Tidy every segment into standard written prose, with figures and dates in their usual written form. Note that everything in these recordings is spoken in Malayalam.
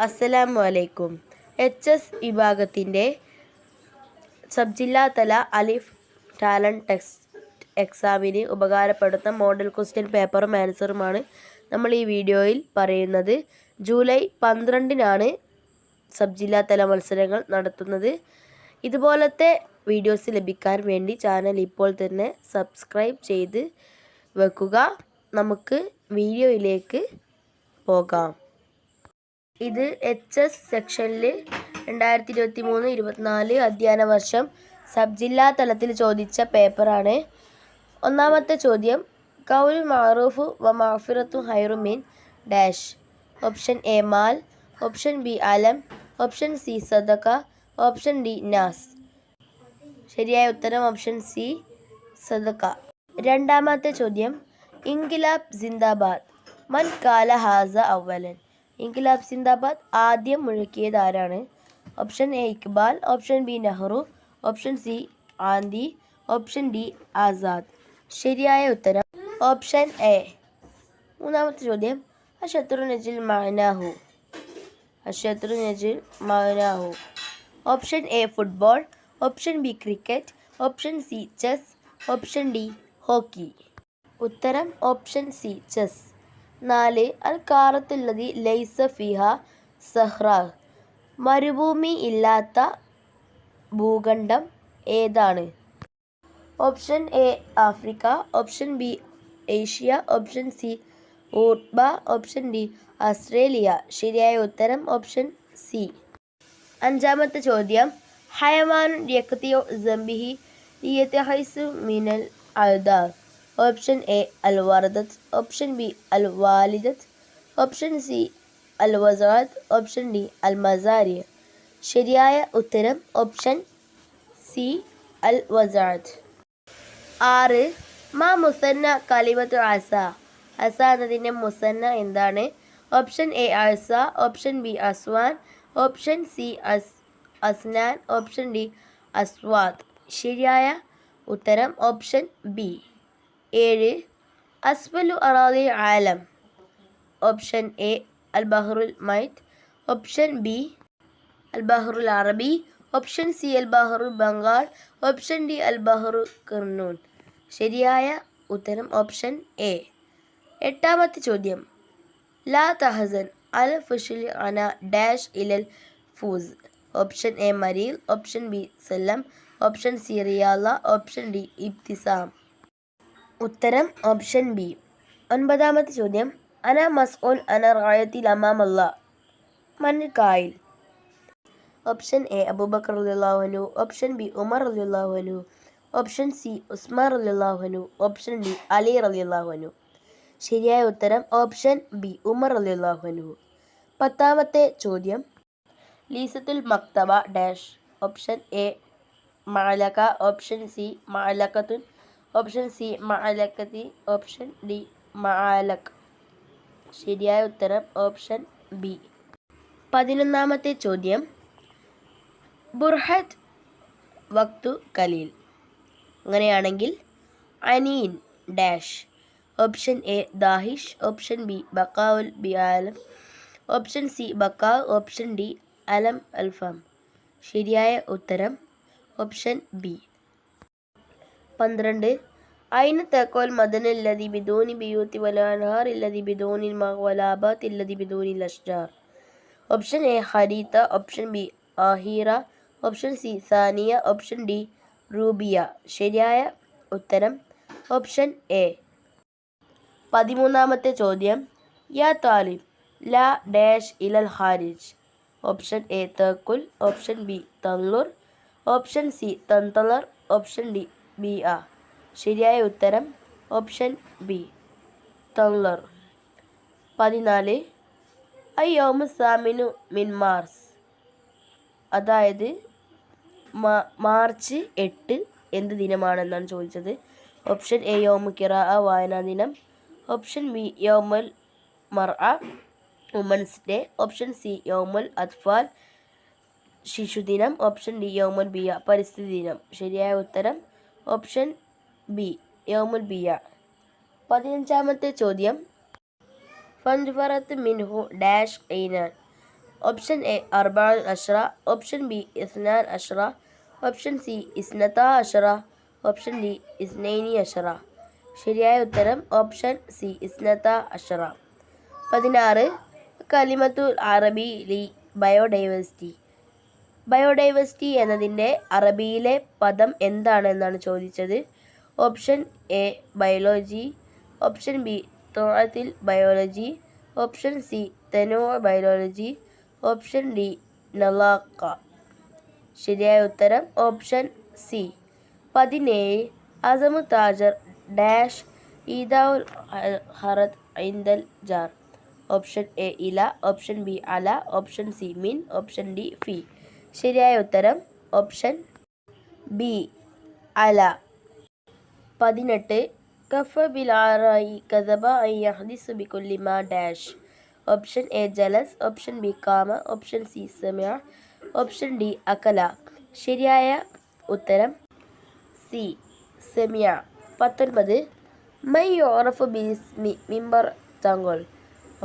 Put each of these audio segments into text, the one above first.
അസ്സലാമു അലൈക്കും. HS വിഭാഗത്തിൻ്റെ സബ് ജില്ലാതല അലിഫ് ടാലൻറ്റ് ടെസ്റ്റ് എക്സാമിന് ഉപകാരപ്പെടുന്ന മോഡൽ ക്വസ്റ്റ്യൻ പേപ്പറും ആൻസറുമാണ് നമ്മൾ ഈ വീഡിയോയിൽ പറയുന്നത്. ജൂലൈ 12-നാണ് സബ് ജില്ലാതല മത്സരങ്ങൾ നടത്തുന്നത്. ഇതുപോലത്തെ വീഡിയോസ് ലഭിക്കാൻ വേണ്ടി ചാനൽ ഇപ്പോൾ തന്നെ സബ്സ്ക്രൈബ് ചെയ്ത് വെക്കുക. നമുക്ക് വീഡിയോയിലേക്ക് പോകാം. ഇത് HS സെക്ഷനിൽ 2023-24 അധ്യയന വർഷം സബ് ജില്ലാ തലത്തിൽ ചോദിച്ച പേപ്പറാണ്. ഒന്നാമത്തെ ചോദ്യം, ഖൗലുൽ മഅറൂഫ് വ മഗ്ഫിറത്തു ഖൈറു മിൻ dash. Option A Mal, option B Alam, option C സദഖ, option D നാസ്. ശരിയായ ഉത്തരം ഓപ്ഷൻ സി സദഖ. രണ്ടാമത്തെ ചോദ്യം, ഇൻഖിലാബ് സിന്ദാബാദ് മൻ ഖാല ഹാസ അവലൻ. ഇൻഖിലാബ് സിന്ദാബാദ് ആദ്യം മുഴക്കിയത് ആരാണ്? Option A Iqbal, option B Nehru, option C ആന്തി, ഓപ്ഷൻ ഡി ആസാദ്. ശരിയായ ഉത്തരം ഓപ്ഷൻ എ. മൂന്നാമത്തെ ചോദ്യം, അശത്രു നജിൽ മഅനാഹു. അശത്രു നജിൽ മഅനാഹു. Option A football, option B cricket, option C chess, option D hockey. ഉത്തരം ഓപ്ഷൻ സി ചെസ്. 4. അൽ ഖാറത്തുല്ലതി ലൈസ ഫിഹ സഹ്റ. മരുഭൂമി ഇല്ലാത്ത ഭൂഖണ്ഡം ഏതാണ്? Option A Africa, option B Asia, option C ഊർബ, ഓപ്ഷൻ ഡി ഓസ്ട്രേലിയ. ശരിയായ ഉത്തരം ഓപ്ഷൻ സി. അഞ്ചാമത്തെ ചോദ്യം, ഹയവാനുൻ യഖ്തിഉ സംബിഹി ലിയതഹൈസു മിനൽ അൽദാർ. ഓപ്ഷൻ എ അൽ വറദത്ത്, ഓപ്ഷൻ ബി അൽ വാലിദത്ത്, ഓപ്ഷൻ സി അൽ വസാദ്, ഓപ്ഷൻ ഡി അൽ മസാരിയ. ശരിയായ ഉത്തരം ഓപ്ഷൻ സി അൽ വസാദ്. 6. മാ മുസന്ന കലിമത്തു അസ. അസ എന്നതിൻ്റെ മുസന്ന എന്താണ്? ഓപ്ഷൻ എ അസ, ഓപ്ഷൻ ബി അസ്വാൻ, ഓപ്ഷൻ സി അസ്നാൻ, ഓപ്ഷൻ ഡി അസ്വാദ്. ശരിയായ ഉത്തരം ഓപ്ഷൻ ബി. 7. അസ്ഫലു അറാദി ആലം. ഓപ്ഷൻ എ അൽ ബഹ്റുൽ മൈറ്റ്, ഓപ്ഷൻ ബി അൽ ബഹ്റുൽ അറബി, ഓപ്ഷൻ സി അൽ ബഹ്റുൽ ബംഗാൾ, ഓപ്ഷൻ ഡി അൽ ബഹ്റു ഖർനൂൻ. ശരിയായ ഉത്തരം ഓപ്ഷൻ എ. എട്ടാമത്തെ ചോദ്യം, ലാ തഹസൻ അൽ ഫുഷിൽ അന ഡാഷ് ഇലൽ ഫൂസ്. ഓപ്ഷൻ എ മരീൽ, ഓപ്ഷൻ ബി സലം, ഓപ്ഷൻ സി റിയാല, ഓപ്ഷൻ ഡി ഇബ്തിസാം. ഉത്തരം ഓപ്ഷൻ ബി. ഒൻപതാമത്തെ ചോദ്യം, അന മസ്ഊൽ അന റായത്തിൽ അമാമല്ല. മൻ ഖായിൽ. ഓപ്ഷൻ എ അബൂബക്കർ റളിയല്ലാഹു അൻഹു, ഓപ്ഷൻ ബി ഉമർ റളിയല്ലാഹു അൻഹു, ഓപ്ഷൻ സി ഉസ്മാൻ റളിയല്ലാഹു അൻഹു, ഓപ്ഷൻ ഡി അലി റളിയല്ലാഹു അൻഹു. ശരിയായ ഉത്തരം ഓപ്ഷൻ ബി ഉമർ റളിയല്ലാഹു അൻഹു. പത്താമത്തെ ചോദ്യം, ലീസത്തുൽ മക്തബ ഡാഷ്. ഓപ്ഷൻ എ മഅലക, ഓപ്ഷൻ സി മഅലകത്തുൻ, ഓപ്ഷൻ സി മഅലകതി, ഓപ്ഷൻ ഡി മഅലക്. ശരിയായ ഉത്തരം ഓപ്ഷൻ ബി. 11ാമത്തെ ചോദ്യം, ബുർഹത്ത് വക്തു കലീൽ. അങ്ങനെയാണെങ്കിൽ അനീൻ ഡാഷ്. ഓപ്ഷൻ എ ദാഹിഷ്, ഓപ്ഷൻ ബി ബക്കാഉൽ ബി ആലം, ഓപ്ഷൻ സി ബക്കാ, ഓപ്ഷൻ ഡി അലം അൽഫാം. ശരിയായ ഉത്തരം ഓപ്ഷൻ ബി. 12. ഐന തഖോൽ മദനൽ ലദി ബിദൂനി ബിയൂതി വല അൻഹാർ ലദി ബിദൂനിൽ മാ വല ആബാത് ലദി ബിദൂനിൽ അഷ്ജാർ. ഓപ്ഷൻ എ ഹരീത, ഓപ്ഷൻ ബി ആഹിറ, ഓപ്ഷൻ സി സാനിയ, ഓപ്ഷൻ ഡി റൂബിയ. ശരിയായ ഉത്തരം ഓപ്ഷൻ എ. 13ാമത്തെ ചോദ്യം, യാ താലിബ് ലാ ഡാഷ് ഇലൽ ഖാരിജ്. ഓപ്ഷൻ എ തഖുൽ, ഓപ്ഷൻ ബി തൻലുർ, ഓപ്ഷൻ സി തൻതലർ, ഓപ്ഷൻ ഡി ബിഅ. ശരിയായ ഉത്തരം ഓപ്ഷൻ ബി തൻലർ. 14. അയ്യൗമു സാമിനു മിൻ മാർസ്. അതായത് മാർച്ച് 8 എന്ത് ദിനമാണെന്നാണ് ചോദിച്ചത്. ഓപ്ഷൻ എ യൗമു ഖിറാഅ വായനാ ദിനം, ഓപ്ഷൻ ബി യൗമുൽ മർഅ വുമൻസ് ഡേ, ഓപ്ഷൻ സി യൗമുൽ അത്ഫാൽ ശിശുദിനം, ഓപ്ഷൻ ഡി യൗമുൽ ബിയ പരിസ്ഥിതി ദിനം. ശരിയായ ഉത്തരം ഓപ്ഷൻ ബി യൗമുൽ ബിയ. 15ാമത്തെ ചോദ്യം, ഫൻഫറത്ത് മിൻഹു ഡാഷ് ഐനാൻ. Option A 14 option B 12 option C 12 option D 12. ശരിയായ ഉത്തരം ഓപ്ഷൻ സി 12. 16 കലിമത്തുൽ അറബി ലി ബയോഡൈവേഴ്സിറ്റി. ബയോഡൈവേഴ്സിറ്റി എന്നതിൻ്റെ അറബിയിലെ പദം എന്താണെന്നാണ് ചോദിച്ചത്. ഓപ്ഷൻ എ ബയോളജി, ഓപ്ഷൻ ബി തോഴത്തിൽ ബയോളജി, ഓപ്ഷൻ സി തെനോ ബയോളജി, ഓപ്ഷൻ ഡി നലാക്ക. ശരിയായ ഉത്തരം ഓപ്ഷൻ സി. 17 അസമു താജർ ഡാഷ് ഈദാഉൽ ഹറത് ഐന്ദൽ ജാർ. ഓപ്ഷൻ എ ഇല, ഓപ്ഷൻ ബി അല, ഓപ്ഷൻ സി മിൻ, ഓപ്ഷൻ ഡി ഫി. ശരിയായ ഉത്തരം ഓപ്ഷൻ ബി അല. 18 കഫ ബിലാറായി കദബ ഐ യഹ്ദിസു ബികുല്ലി മാ ഡാഷ്. ഓപ്ഷൻ എ ജലസ്, ഓപ്ഷൻ ബി കാമ, ഓപ്ഷൻ സി സമയ, ഓപ്ഷൻ ഡി അകല. ശരിയായ ഉത്തരം സി സമയ. 19 മൈ യുറഫു ബിസ്മി മിമ്പർ തങ്കോൾ.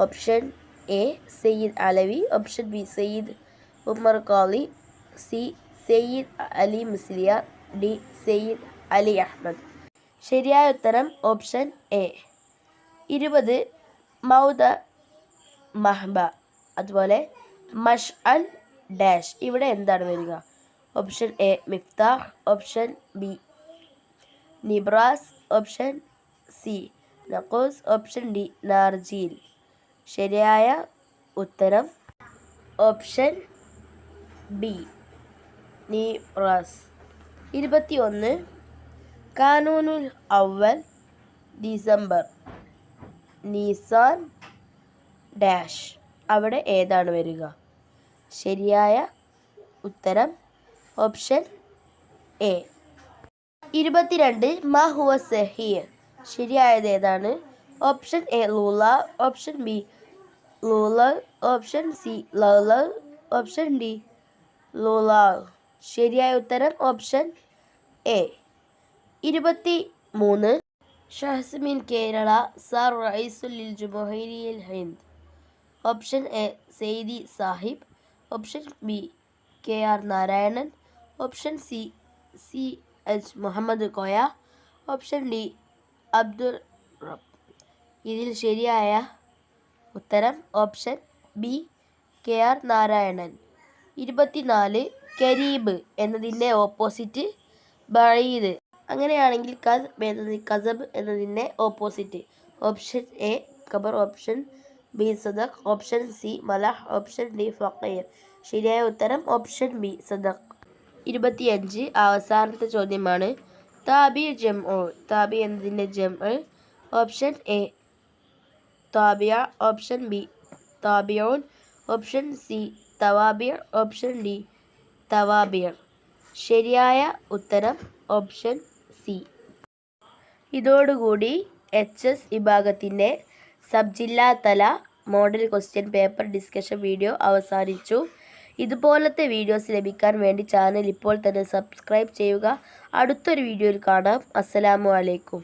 ഓപ്ഷൻ എ സയ്യിദ് അലവി, ഓപ്ഷൻ ബി സയ്യിദ് ഉമർ ഖാലി, സി സയ്യിദ് അലി മുസ്ലിയാർ, ഡി സയ്യിദ് അലി അഹമ്മദ്. ശരിയായ ഉത്തരം ഓപ്ഷൻ എ. 20 മൗദ മഹ്ബ. അതുപോലെ മഷ് അൽ ഡാഷ്. ഇവിടെ എന്താണ് വരിക? ഓപ്ഷൻ എ മിഫ്താഹ്, ഓപ്ഷൻ ബി നിബ്രാസ്, ഓപ്ഷൻ സി നഖൂസ്, ഓപ്ഷൻ ഡി നാർജീൽ. ശരിയായ ഉത്തരം ഓപ്ഷൻ ബി നിബ്രാസ്. 21 കാനൂനുൽ അവൽ ഡിസംബർ നിസാൻ ഡാഷ്. അവിടെ ഏതാണ് വരിക? ശരിയായ ഉത്തരം ഓപ്ഷൻ എ. 22 മാ ഹുവ സഹീഹ്. ശരിയായത് ഏതാണ്? ഓപ്ഷൻ എ ലൂല, ഓപ്ഷൻ ബി ലൂല, ഓപ്ഷൻ സി ലൗല, ഓപ്ഷൻ ഡി ലൂല. ശരിയായ ഉത്തരം ഓപ്ഷൻ എ. 23 ഷഹ്സ് മിൻ കേരള സാർ റئീസുൽ ലിൽ ജുമഹൂരിയൽ ഹിന്ദ്. Option A Zaidi Sahib, option B K R Narayanan, option C C H Muhammad Koya, option D Abdul Rabb. ഇതിൽ ശരിയായ ഉത്തരം option B K R Narayanan. 24 കരീബ് എന്നതിൻ്റെ ഓപ്പോസിറ്റ് ബഈദ്. അങ്ങനെയാണെങ്കിൽ കസബ് എന്നതിൻ്റെ ഓപ്പോസിറ്റ്. ഓപ്ഷൻ എ ഖബർ, ഓപ്ഷൻ ബി സദഖ്, ഓപ്ഷൻ സി മലഹ്, ഓപ്ഷൻ ഡി ഫഖീർ. ശരിയായ ഉത്തരം ഓപ്ഷൻ ബി സദഖ്. 25 അവസാനത്തെ ചോദ്യമാണ്. താബി ജംഉ. താബി എന്നതിൻ്റെ ജംഉ. ഓപ്ഷൻ എ താബിയ, ഓപ്ഷൻ ബി താബിഊൻ, ഓപ്ഷൻ സി തവാബിഅ്, ഓപ്ഷൻ ഡി തവാബിഅ്. ശരിയായ ഉത്തരം ഓപ്ഷൻ സി. ഇതോടുകൂടി HS വിഭാഗത്തിൻ്റെ സബ് ജില്ലാ തല model question paper discussion video അവസാനിച്ചു. ഇതുപോലത്തെ വീഡിയോസ് ലഭിക്കാൻ വേണ്ടി ചാനൽ ഇപ്പോൾ തന്നെ സബ്സ്ക്രൈബ് ചെയ്യുക. അടുത്തൊരു വീഡിയോയിൽ കാണാം. അസ്സലാമു അലൈക്കും.